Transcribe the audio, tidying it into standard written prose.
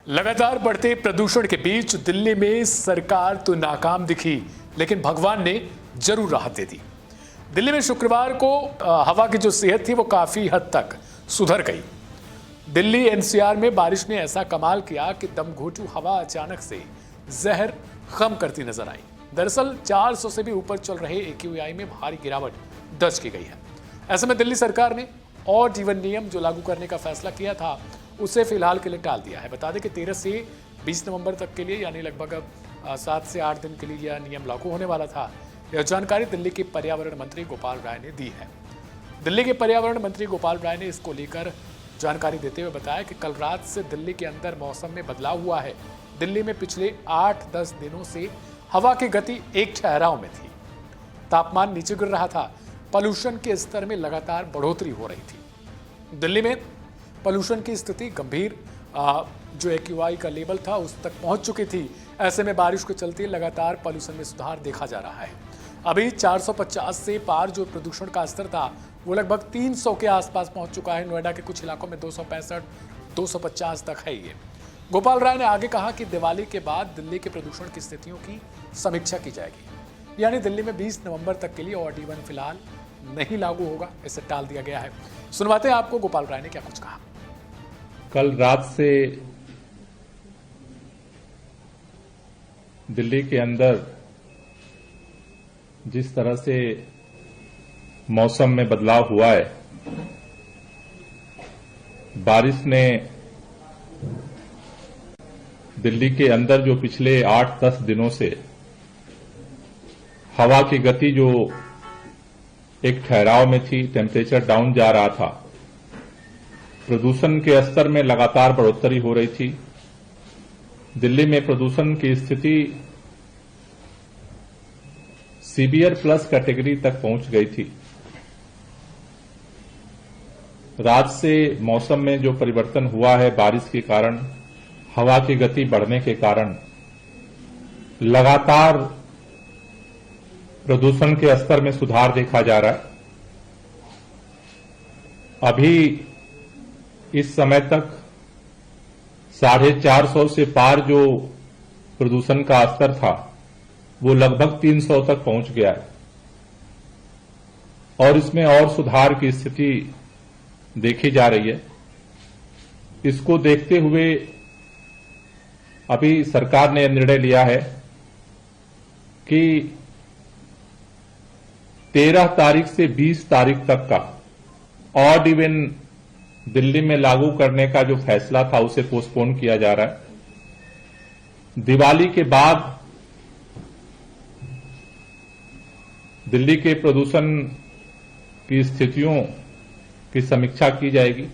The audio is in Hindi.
लगातार बढ़ते प्रदूषण के बीच दिल्ली में सरकार तो नाकाम दिखी, लेकिन भगवान ने जरूर राहत दे दी। दिल्ली में शुक्रवार को हवा की जो सेहत थी वो काफी हद तक सुधर गई। दिल्ली एनसीआर में बारिश ने ऐसा कमाल किया कि दमघोंटू हवा अचानक से जहर खम करती नजर आई। दरअसल 400 से भी ऊपर चल रहे AQI में भारी गिरावट दर्ज की गई है। ऐसे में दिल्ली सरकार ने और जीवन नियम जो लागू करने का फैसला किया था उसे फिलहाल के लिए टाल दिया है। बता दें कि 13 से 20 नवंबर तक के लिए यानी लगभग 7 से 8 दिन के लिए यह नियम लागू होने वाला था। यह जानकारी दिल्ली के पर्यावरण मंत्री गोपाल राय ने दी है। दिल्ली के पर्यावरण मंत्री गोपाल राय ने इसको लेकर जानकारी देते हुए बताया कि कल रात से दिल्ली के अंदर मौसम में बदलाव हुआ है। दिल्ली में पिछले 8-10 दिनों से हवा की गति एक ठहराव में थी। तापमान नीचे गिर रहा था। पॉल्यूशन के स्तर में लगातार बढ़ोतरी हो रही थी। दिल्ली में पॉल्यूशन की स्थिति गंभीर जो AQI का लेवल था उस तक पहुंच चुकी थी। ऐसे में बारिश के चलते लगातार पॉल्यूशन में सुधार देखा जा रहा है। अभी 450 से पार जो प्रदूषण का स्तर था वो लगभग 300 के आसपास पहुंच चुका है। नोएडा के कुछ इलाकों में 265, 250 तक है ये। गोपाल राय ने आगे कहा कि दिवाली के बाद दिल्ली के प्रदूषण की स्थितियों की समीक्षा की जाएगी। यानी दिल्ली में 20 नवंबर तक के लिए ऑड इवन फिलहाल नहीं लागू होगा, इसे टाल दिया गया है। सुनवाते हैं आपको गोपाल राय ने क्या कुछ कहा। कल रात से दिल्ली के अंदर जिस तरह से मौसम में बदलाव हुआ है, बारिश ने दिल्ली के अंदर जो पिछले 8-10 दिनों से हवा की गति जो एक ठहराव में थी, टेम्परेचर डाउन जा रहा था, प्रदूषण के स्तर में लगातार बढ़ोतरी हो रही थी। दिल्ली में प्रदूषण की स्थिति सीवियर प्लस कैटेगरी तक पहुंच गई थी। रात से मौसम में जो परिवर्तन हुआ है बारिश के कारण, हवा की गति बढ़ने के कारण लगातार प्रदूषण के स्तर में सुधार देखा जा रहा है। अभी इस समय तक 450 से पार जो प्रदूषण का स्तर था वो लगभग 300 तक पहुंच गया है और इसमें और सुधार की स्थिति देखी जा रही है। इसको देखते हुए अभी सरकार ने निर्णय लिया है कि 13 तारीख से 20 तारीख तक का ऑड इवन दिल्ली में लागू करने का जो फैसला था उसे पोस्टपोन किया जा रहा है। दिवाली के बाद दिल्ली के प्रदूषण की स्थितियों की समीक्षा की जाएगी।